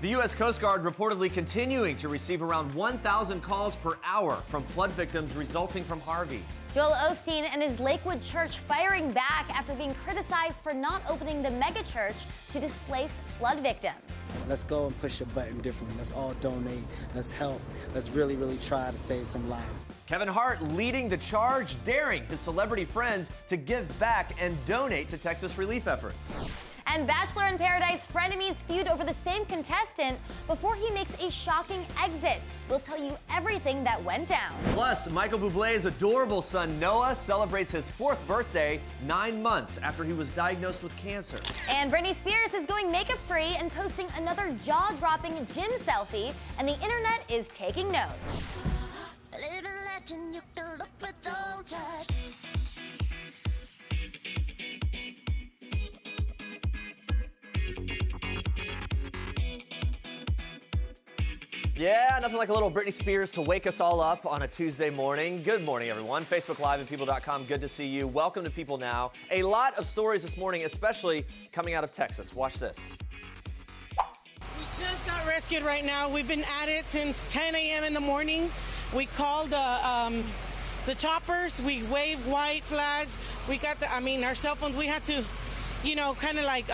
The U.S. Coast Guard reportedly continuing to receive around 1,000 calls per hour from flood victims resulting from Harvey. Joel Osteen and his Lakewood church firing back after being criticized for not opening the mega church to displaced flood victims. Let's go and push a button differently. Let's all donate. Let's help. Let's really, really try to save some lives. Kevin Hart leading the charge, daring his celebrity friends to give back and donate to Texas relief efforts. And Bachelor in Paradise frenemies feud over the same contestant before he makes a shocking exit. We'll tell you everything that went down. Plus, Michael Bublé's adorable son Noah celebrates his 4th birthday 9 months after he was diagnosed with cancer. And Britney Spears is going makeup-free and posting another jaw-dropping gym selfie, and the internet is taking notes. Yeah, nothing like a little Britney Spears to wake us all up on a Tuesday morning. Good morning, everyone. Facebook Live and People.com, good to see you. Welcome to People Now. A lot of stories this morning, especially coming out of Texas. Watch this. We just got rescued right now. We've been at it since 10 a.m. in the morning. We called the choppers. We waved white flags. We got our cell phones. We had to, kind of like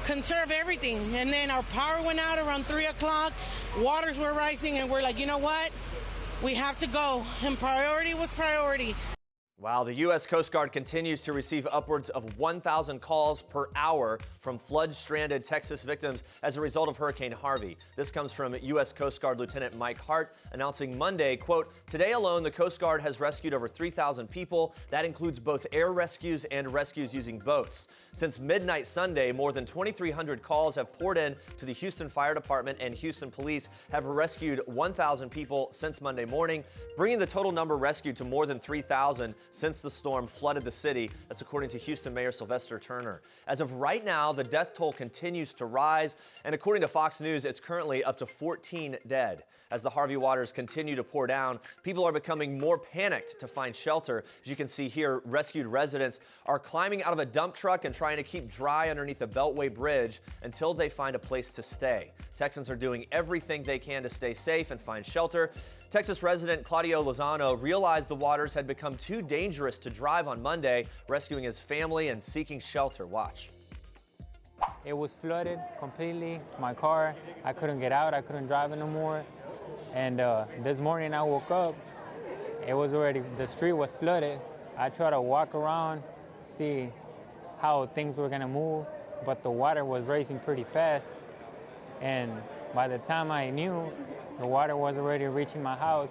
conserve everything. And then our power went out around 3 o'clock. Waters were rising, and we're like, you know what? We have to go. And priority was priority. Wow, the U.S. Coast Guard continues to receive upwards of 1,000 calls per hour from flood-stranded Texas victims as a result of Hurricane Harvey. This comes from U.S. Coast Guard Lieutenant Mike Hart announcing Monday, quote, "Today alone, the Coast Guard has rescued over 3,000 people. That includes both air rescues and rescues using boats. Since midnight Sunday, more than 2,300 calls have poured in to the Houston Fire Department, and Houston police have rescued 1,000 people since Monday morning, bringing the total number rescued to more than 3,000 since the storm flooded the city. That's according to Houston Mayor Sylvester Turner. As of right now, the death toll continues to rise, and according to Fox News, it's currently up to 14 dead. As the Harvey waters continue to pour down, people are becoming more panicked to find shelter. As you can see here, rescued residents are climbing out of a dump truck and trying to keep dry underneath a Beltway bridge until they find a place to stay. Texans are doing everything they can to stay safe and find shelter. Texas resident Claudio Lozano realized the waters had become too dangerous to drive on Monday, rescuing his family and seeking shelter. Watch. It was flooded completely. My car, I couldn't get out. I couldn't drive it no more. And this morning I woke up, the street was flooded. I tried to walk around, see how things were gonna move, but the water was rising pretty fast. And by the time I knew, the water was already reaching my house.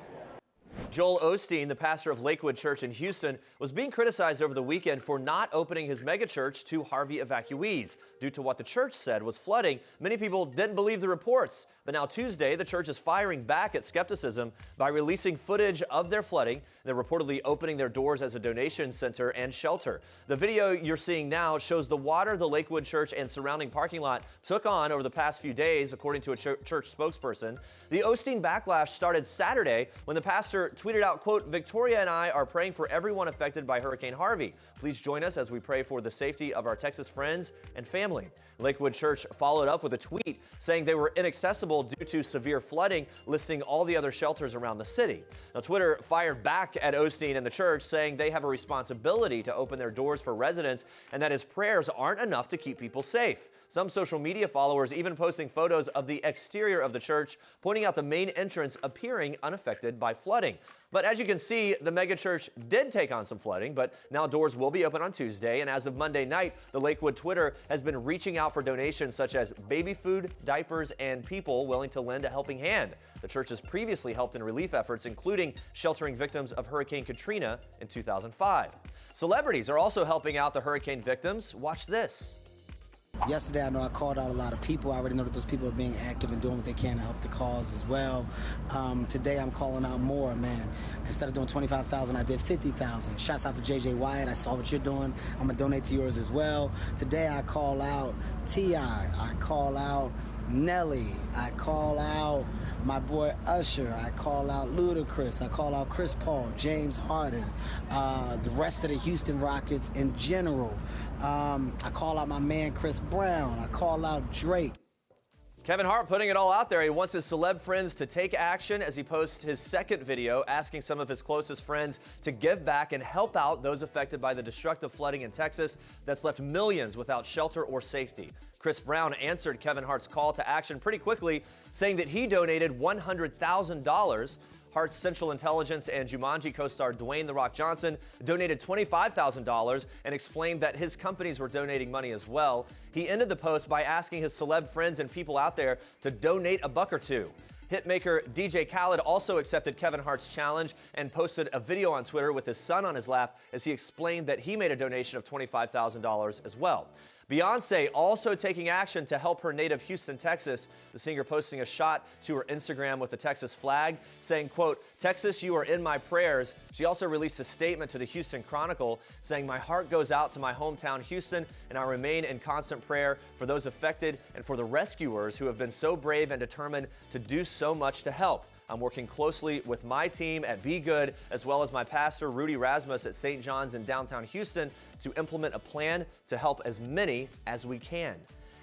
Joel Osteen, the pastor of Lakewood Church in Houston, was being criticized over the weekend for not opening his megachurch to Harvey evacuees. Due to what the church said was flooding, many people didn't believe the reports. But now Tuesday, the church is firing back at skepticism by releasing footage of their flooding. They're reportedly opening their doors as a donation center and shelter. The video you're seeing now shows the water the Lakewood Church and surrounding parking lot took on over the past few days, according to a church spokesperson. The Osteen backlash started Saturday when the pastor tweeted out, quote, "Victoria and I are praying for everyone affected by Hurricane Harvey. Please join us as we pray for the safety of our Texas friends and family." Lakewood Church followed up with a tweet saying they were inaccessible due to severe flooding, listing all the other shelters around the city. Now, Twitter fired back at Osteen and the church, saying they have a responsibility to open their doors for residents and that his prayers aren't enough to keep people safe. Some social media followers even posting photos of the exterior of the church, pointing out the main entrance appearing unaffected by flooding. But as you can see, the megachurch did take on some flooding, but now doors will be open on Tuesday. And as of Monday night, the Lakewood Twitter has been reaching out for donations such as baby food, diapers, and people willing to lend a helping hand. The church has previously helped in relief efforts, including sheltering victims of Hurricane Katrina in 2005. Celebrities are also helping out the hurricane victims. Watch this. Yesterday, I know I called out a lot of people. I already know that those people are being active and doing what they can to help the cause as well. Today, I'm calling out more, man. Instead of doing 25,000, I did 50,000. Shouts out to JJ Wyatt. I saw what you're doing. I'm going to donate to yours as well. Today, I call out T.I. I call out Nelly. I call out my boy Usher. I call out Ludacris. I call out Chris Paul, James Harden, the rest of the Houston Rockets in general. I call out my man Chris Brown. I call out Drake. Kevin Hart putting it all out there. He wants his celeb friends to take action as he posts his second video asking some of his closest friends to give back and help out those affected by the destructive flooding in Texas that's left millions without shelter or safety. Chris Brown answered Kevin Hart's call to action pretty quickly, saying that he donated $100,000. Hart's Central Intelligence and Jumanji co-star Dwayne "The Rock" Johnson donated $25,000 and explained that his companies were donating money as well. He ended the post by asking his celeb friends and people out there to donate $1 or $2. Hitmaker DJ Khaled also accepted Kevin Hart's challenge and posted a video on Twitter with his son on his lap as he explained that he made a donation of $25,000 as well. Beyonce also taking action to help her native Houston, Texas. The singer posting a shot to her Instagram with the Texas flag, saying, quote, "Texas, you are in my prayers." She also released a statement to the Houston Chronicle saying, "My heart goes out to my hometown, Houston, and I remain in constant prayer for those affected and for the rescuers who have been so brave and determined to do so much to help. I'm working closely with my team at Be Good, as well as my pastor, Rudy Rasmus, at St. John's in downtown Houston, to implement a plan to help as many as we can."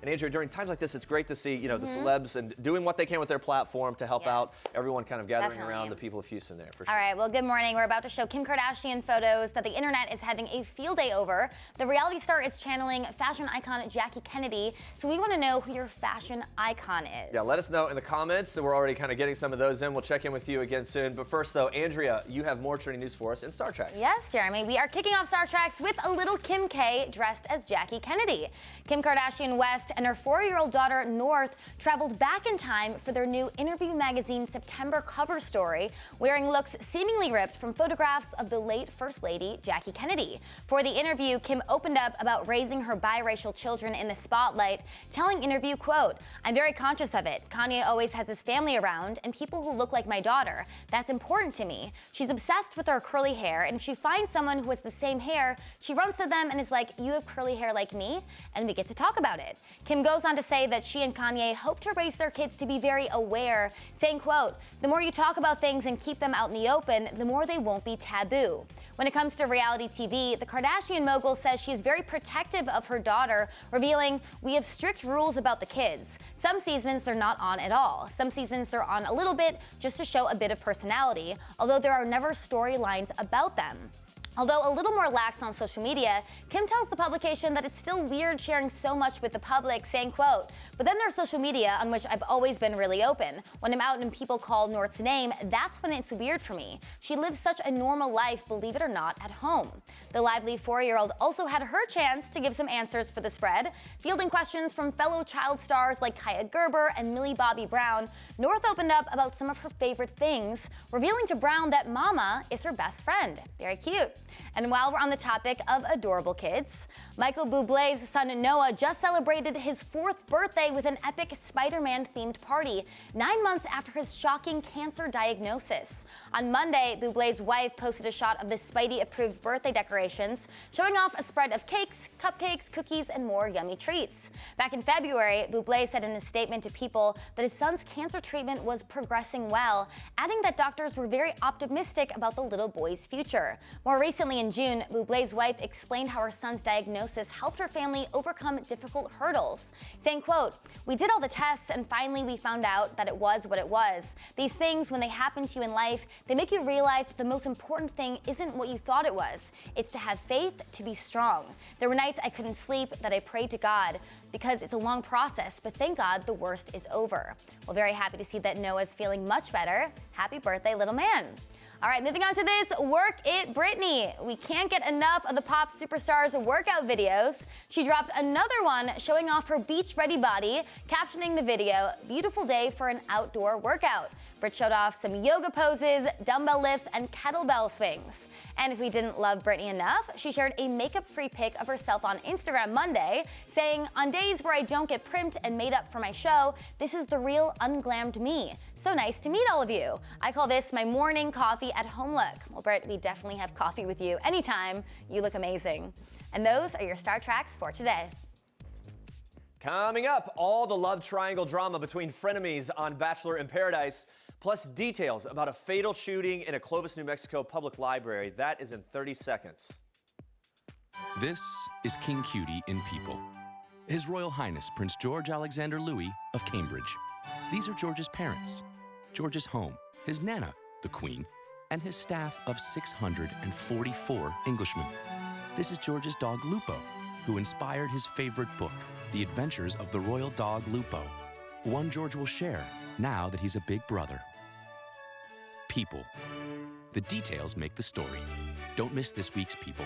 And Andrea, during times like this, it's great to see, the celebs and doing what they can with their platform to help out everyone kind of gathering around the people of Houston there. For sure. All right, well, good morning. We're about to show Kim Kardashian photos that the internet is having a field day over. The reality star is channeling fashion icon Jackie Kennedy. So we want to know who your fashion icon is. Yeah, let us know in the comments. So we're already kind of getting some of those in. We'll check in with you again soon. But first, though, Andrea, you have more trending news for us in Star Treks. Yes, Jeremy. We are kicking off Star Treks with a little Kim K dressed as Jackie Kennedy. Kim Kardashian West and her 4-year-old daughter North traveled back in time for their new Interview magazine September cover story, wearing looks seemingly ripped from photographs of the late First Lady Jackie Kennedy. For the interview, Kim opened up about raising her biracial children in the spotlight, telling Interview, quote, "I'm very conscious of it. Kanye always has his family around and people who look like my daughter. That's important to me. She's obsessed with her curly hair, and if she finds someone who has the same hair, she runs to them and is like, 'You have curly hair like me?' And we get to talk about it." Kim goes on to say that she and Kanye hope to raise their kids to be very aware, saying, quote, "The more you talk about things and keep them out in the open, the more they won't be taboo." When it comes to reality TV, the Kardashian mogul says she is very protective of her daughter, revealing, "We have strict rules about the kids. Some seasons they're not on at all. Some seasons they're on a little bit just to show a bit of personality, although there are never storylines about them." Although a little more lax on social media, Kim tells the publication that it's still weird sharing so much with the public, saying, quote, "But then there's social media on which I've always been really open. When I'm out and people call North's name, that's when it's weird for me. She lives such a normal life, believe it or not, at home." The lively 4-year-old also had her chance to give some answers for the spread. Fielding questions from fellow child stars like Kaya Gerber and Millie Bobby Brown, North opened up about some of her favorite things, revealing to Brown that Mama is her best friend. Very cute. And while we're on the topic of adorable kids, Michael Bublé's son Noah just celebrated his 4th birthday with an epic Spider-Man themed party, 9 months after his shocking cancer diagnosis. On Monday, Bublé's wife posted a shot of the Spidey-approved birthday decorations, showing off a spread of cakes, cupcakes, cookies, and more yummy treats. Back in February, Bublé said in a statement to People that his son's cancer treatment was progressing well, adding that doctors were very optimistic about the little boy's future. More recently in June, Bublé's wife explained how her son's diagnosis helped her family overcome difficult hurdles, saying, quote, "We did all the tests and finally we found out that it was what it was. These things, when they happen to you in life, they make you realize that the most important thing isn't what you thought it was. It's to have faith, to be strong. There were nights I couldn't sleep that I prayed to God because it's a long process, but thank God the worst is over." Well, very happy to see that Noah's feeling much better. Happy birthday, little man. All right, moving on to this, Work It Britney. We can't get enough of the pop superstar's workout videos. She dropped another one showing off her beach-ready body, captioning the video, "Beautiful day for an outdoor workout." Brit showed off some yoga poses, dumbbell lifts, and kettlebell swings. And if we didn't love Britney enough, she shared a makeup-free pic of herself on Instagram Monday, saying, "On days where I don't get primped and made up for my show, this is the real unglammed me. So nice to meet all of you. I call this my morning coffee at home look." Well, Britt, we definitely have coffee with you anytime. You look amazing. And those are your Star Treks for today. Coming up, all the love triangle drama between frenemies on Bachelor in Paradise, plus details about a fatal shooting in a Clovis, New Mexico public library. That is in 30 seconds. This is King Cutie in People. His Royal Highness Prince George Alexander Louis of Cambridge. These are George's parents, George's home, his Nana, the Queen, and his staff of 644 Englishmen. This is George's dog Lupo, who inspired his favorite book, The Adventures of the Royal Dog Lupo, one George will share now that he's a big brother. People. The details make the story. Don't miss this week's People.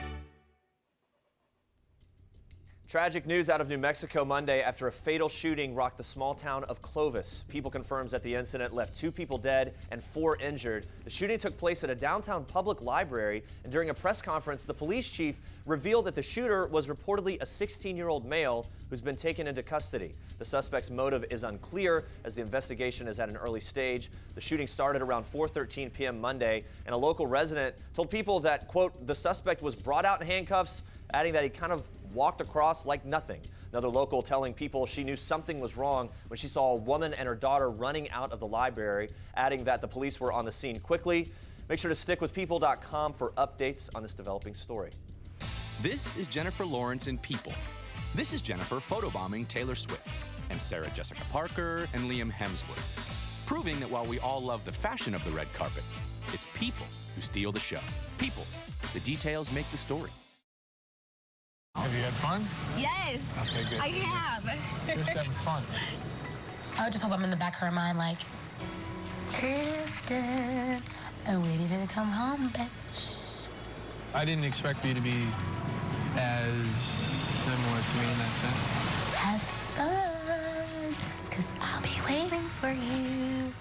Tragic news out of New Mexico Monday after a fatal shooting rocked the small town of Clovis. People confirms that the incident left 2 people dead and 4 injured. The shooting took place at a downtown public library, and during a press conference, the police chief revealed that the shooter was reportedly a 16-year-old male who's been taken into custody. The suspect's motive is unclear as the investigation is at an early stage. The shooting started around 4:13 p.m. Monday, and a local resident told people that, quote, the suspect was brought out in handcuffs, adding that he kind of walked across like nothing. Another local telling people she knew something was wrong when she saw a woman and her daughter running out of the library, adding that the police were on the scene quickly. Make sure to stick with people.com for updates on this developing story. This is Jennifer Lawrence in People. This is Jennifer photobombing Taylor Swift and Sarah Jessica Parker and Liam Hemsworth, proving that while we all love the fashion of the red carpet, it's people who steal the show. People. The details make the story. Have you had fun? Yes, okay, good. I have. Just having fun. I just hope I'm in the back of her mind like, Kristen, I'm waiting for you to come home, bitch. I didn't expect you to be as similar to me in that sense. Have fun, because I'll be waiting for you.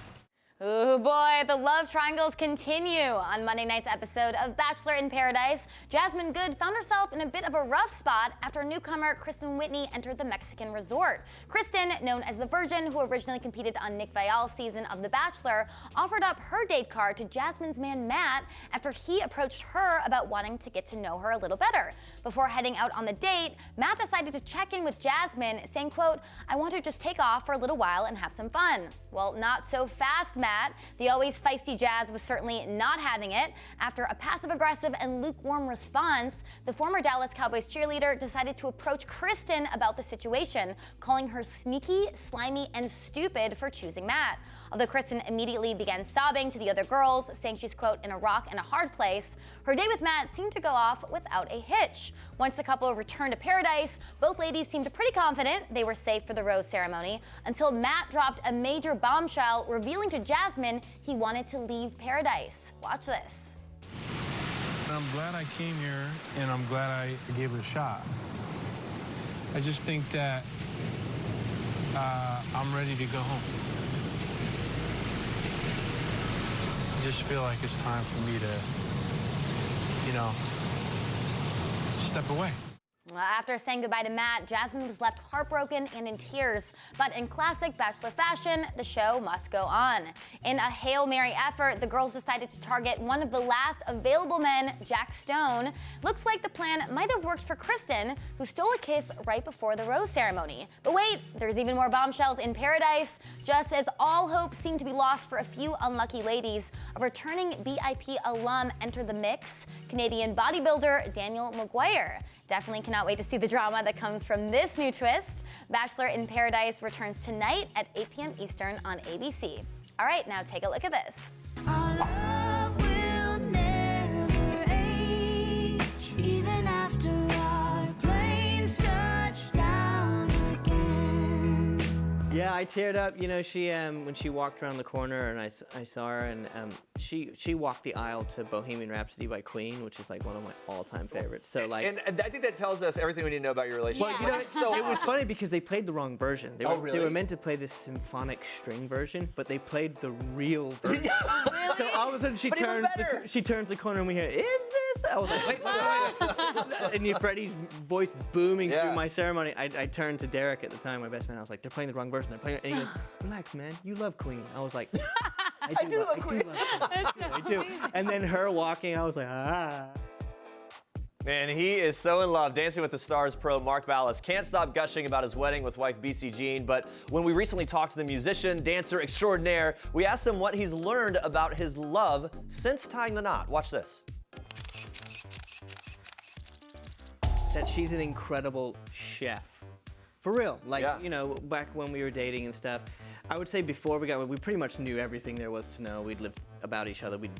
Oh boy, the love triangles continue. On Monday night's episode of Bachelor in Paradise, Jasmine Good found herself in a bit of a rough spot after newcomer Kristen Whitney entered the Mexican resort. Kristen, known as the Virgin, who originally competed on Nick Viall's season of The Bachelor, offered up her date card to Jasmine's man Matt after he approached her about wanting to get to know her a little better. Before heading out on the date, Matt decided to check in with Jasmine, saying, quote, I want to just take off for a little while and have some fun. Well, not so fast, Matt. The always feisty Jazz was certainly not having it. After a passive-aggressive and lukewarm response, the former Dallas Cowboys cheerleader decided to approach Kristen about the situation, calling her sneaky, slimy, and stupid for choosing Matt. Although Kristen immediately began sobbing to the other girls, saying she's, quote, in a rock and a hard place, her date with Matt seemed to go off without a hitch. Once the couple returned to Paradise, both ladies seemed pretty confident they were safe for the rose ceremony until Matt dropped a major bombshell, revealing to Jasmine he wanted to leave Paradise. Watch this. I'm glad I came here, and I'm glad I gave it a shot. I just think that I'm ready to go home. I just feel like it's time for me to, step away. After saying goodbye to Matt, Jasmine was left heartbroken and in tears. But in classic Bachelor fashion, the show must go on. In a Hail Mary effort, the girls decided to target one of the last available men, Jack Stone. Looks like the plan might have worked for Kristen, who stole a kiss right before the rose ceremony. But wait, there's even more bombshells in Paradise. Just as all hope seemed to be lost for a few unlucky ladies, a returning BIP alum entered the mix, Canadian bodybuilder Daniel Maguire. Definitely cannot wait to see the drama that comes from this new twist. Bachelor in Paradise returns tonight at 8 p.m. Eastern on ABC. All right, now take a look at this. Our love will never age, even after our planes touch down again. Yeah, I teared up. You know, she when she walked around the corner and I saw her, and she walked the aisle to Bohemian Rhapsody by Queen, which is like one of my all-time favorites. So like, And I think that tells us everything we need to know about your relationship. well, you know, So it was funny because they played the wrong version. They really? They were meant to play this symphonic string version, but they played the real version. So all of a sudden she But even better. she turns the corner and we hear, "Is this?" I was like, wait. And Freddie's voice is booming through my ceremony. I turned to Derek at the time, my best man. I was like, "They're playing the wrong version. They're playing it." And he goes, "Relax, man. You love Queen." I was like, I do love Queen. I do. And then her walking, I was like, ah. Man, he is so in love. Dancing with the Stars pro Mark Ballas can't stop gushing about his wedding with wife BC Jean. But when we recently talked to the musician, dancer extraordinaire, we asked him what he's learned about his love since tying the knot. Watch this. That she's an incredible chef. For real. Like, Yeah. you know, back when we were dating and stuff, I would say before we pretty much knew everything there was to know. We'd lived about each other. We'd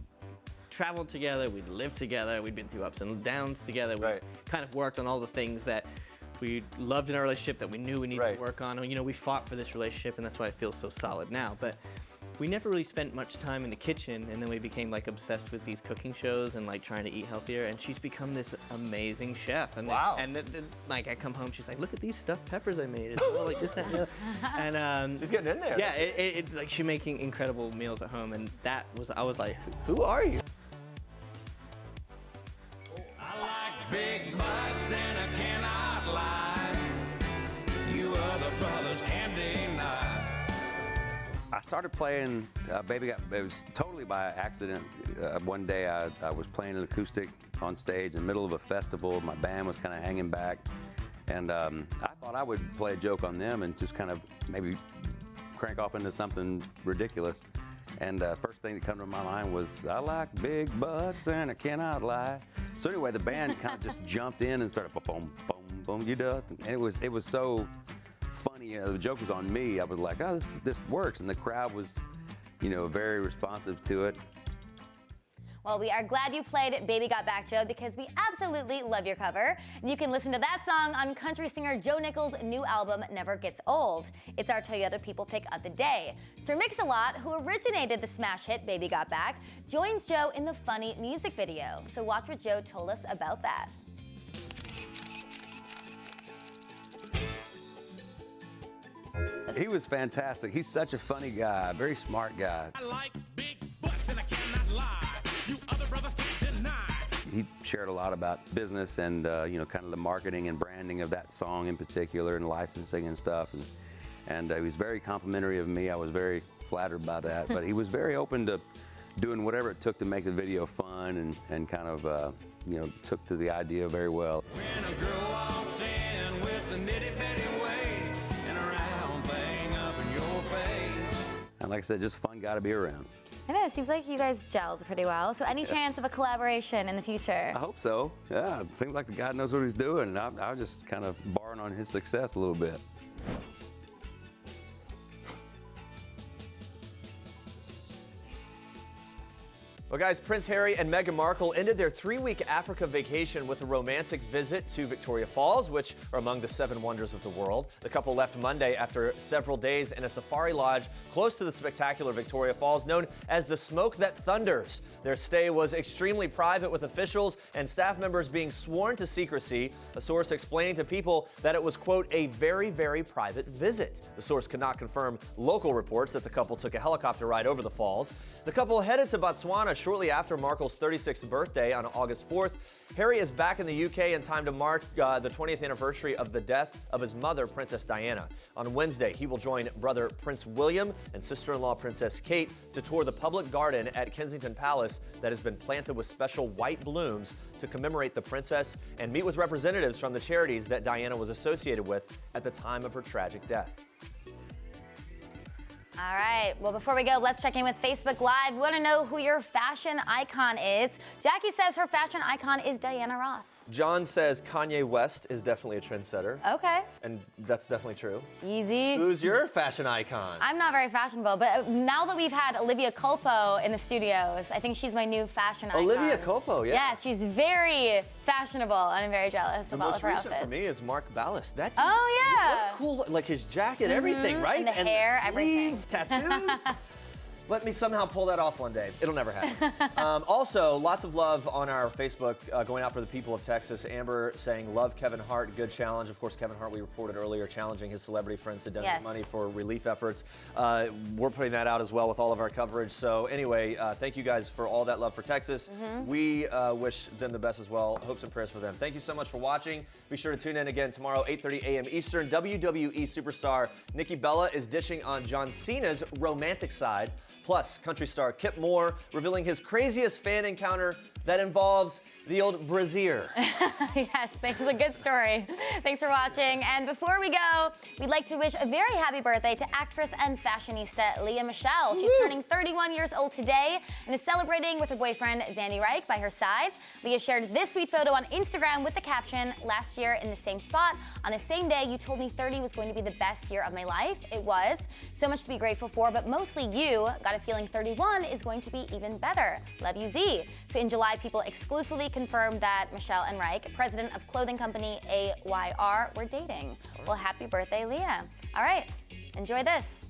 traveled together. We'd lived together. We'd been through ups and downs together. We kind of worked on all the things that we loved in our relationship that we knew we needed to work on. And, you know, we fought for this relationship, and that's why it feels so solid now. But we never really spent much time in the kitchen, and then we became like obsessed with these cooking shows and like trying to eat healthier. And she's become this amazing chef. And like I come home, she's like, "Look at these stuffed peppers I made." It's all like this, that, and the other. And she's getting in there. Yeah, it's like she's making incredible meals at home, and I was like, "Who are you?" I like big butts and I cannot lie. You other brothers can't deny. I started playing Baby Got, it was totally by accident. One day I was playing an acoustic on stage in the middle of a festival. My band was kind of hanging back. And I thought I would play a joke on them and just kind of maybe crank off into something ridiculous. And first thing that came to my mind was, I like big butts and I cannot lie. So anyway, the band kind of just jumped in and started boom, boom, boom, you do. And it was so funny. The joke was on me. I was like, oh, this works. And the crowd was, you know, very responsive to it. Well, we are glad you played Baby Got Back, Joe, because we absolutely love your cover. You can listen to that song on country singer Joe Nichols' new album, Never Gets Old. It's our Toyota People Pick of the Day. Sir Mix-a-Lot, who originated the smash hit Baby Got Back, joins Joe in the funny music video. So watch what Joe told us about that. He was fantastic. He's such a funny guy, very smart guy. I like big butts and I cannot lie. You other brothers can't deny. He shared a lot about business and you know, kind of the marketing and branding of that song in particular, and licensing and stuff. And he was very complimentary of me. I was very flattered by that. But he was very open to doing whatever it took to make the video fun, and kind of you know, took to the idea very well. When a girl walks in with the nitty-bitty waist and a round thing up in your face. And like I said, just a fun guy to be around. It is. Seems like you guys gelled pretty well. So any chance of a collaboration in the future? I hope so. Yeah, it seems like the guy knows what he's doing. And I was just kind of borrowing on his success a little bit. Well, guys, Prince Harry and Meghan Markle ended their 3-week Africa vacation with a romantic visit to Victoria Falls, which are among the 7 wonders of the world. The couple left Monday after several days in a safari lodge close to the spectacular Victoria Falls, known as the Smoke That Thunders. Their stay was extremely private, with officials and staff members being sworn to secrecy. A source explained to People that it was, quote, a very, very private visit. The source could not confirm local reports that the couple took a helicopter ride over the falls. The couple headed to Botswana shortly after Markle's 36th birthday on August 4th. Harry is back in the UK in time to mark the 20th anniversary of the death of his mother, Princess Diana. On Wednesday, he will join brother Prince William and sister-in-law Princess Kate to tour the public garden at Kensington Palace that has been planted with special white blooms to commemorate the princess, and meet with representatives from the charities that Diana was associated with at the time of her tragic death. All right, well, before we go, let's check in with Facebook Live. We want to know who your fashion icon is. Jackie says her fashion icon is Diana Ross. John says Kanye West is definitely a trendsetter. Okay. And that's definitely true. Easy. Who's your fashion icon? I'm not very fashionable, but now that we've had Olivia Culpo in the studios, I think she's my new fashion icon. Olivia Culpo, yeah. Yes, she's very fashionable, and I'm very jealous The of all most of her recent outfits. for me is Mark Ballas. That Oh, yeah. What cool, like his jacket, everything, right? And the hair, sleeve, everything. tattoos. Let me somehow pull that off one day. It'll never happen. Also, lots of love on our Facebook going out for the people of Texas. Amber saying, love Kevin Hart, good challenge. Of course, Kevin Hart, we reported earlier, challenging his celebrity friends to donate money for relief efforts. We're putting that out as well with all of our coverage. So anyway, thank you guys for all that love for Texas. We wish them the best as well. Hopes and prayers for them. Thank you so much for watching. Be sure to tune in again tomorrow, 8:30 a.m. Eastern. WWE superstar Nikki Bella is ditching on John Cena's romantic side. Plus, country star Kip Moore revealing his craziest fan encounter that involves the old brassiere. Yes, thanks. A good story. Thanks for watching. And before we go, we'd like to wish a very happy birthday to actress and fashionista Lea Michele. She's turning 31 years old today and is celebrating with her boyfriend Zandy Reich by her side. Lea shared this sweet photo on Instagram with the caption, "Last year in the same spot, on the same day, you told me 30 was going to be the best year of my life. It was. So much to be grateful for, but mostly you. Got a feeling 31 is going to be even better. Love you, Z." So in July, people exclusively confirmed that Michele and Reich, president of clothing company AYR, were dating. Well, happy birthday, Lea. All right, enjoy this.